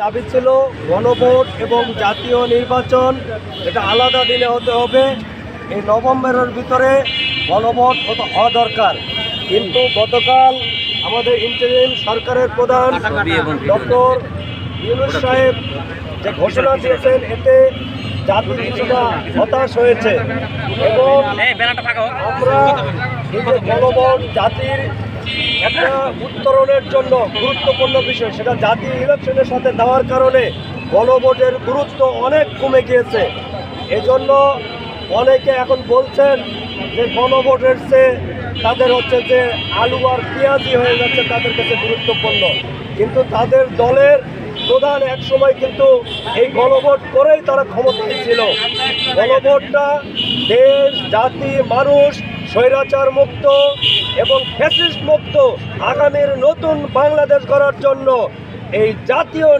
দাবি ছিল গণভোট এবং জাতীয় নির্বাচন এটা আলাদা দিনে হতে হবে। এই নভেম্বরের ভিতরে গণভোট হওয়া দরকার, কিন্তু গতকাল আমাদের ইন্টারিম সরকারের প্রধান ডক্টর ইউনূস সাহেব যে ঘোষণা দিয়েছেন এতে জাতি কিছুটা হতাশ হয়েছে এবং আমরা এই যে গণভোট জাতির একটা উত্তরণের জন্য গুরুত্বপূর্ণ বিষয়, সেটা জাতীয় ইলেকশনের সাথে দেওয়ার কারণে গণভোটের গুরুত্ব অনেক কমে গিয়েছে। এজন্য অনেকে এখন বলছেন যে গণভোটের চেয়ে তাদের হচ্ছে যে আলু আর পেঁয়াজি হয়ে যাচ্ছে তাদের কাছে গুরুত্বপূর্ণ, কিন্তু তাদের দলের প্রধান এক সময় কিন্তু এই গণভোট করেই তারা ক্ষমতায় ছিল। গণভোটটা দেশ জাতি মানুষ স্বৈরাচার মুক্ত এবং ফ্যাসিস্ট মুক্ত আগামীর নতুন বাংলাদেশ গড়ার জন্য এই জাতীয়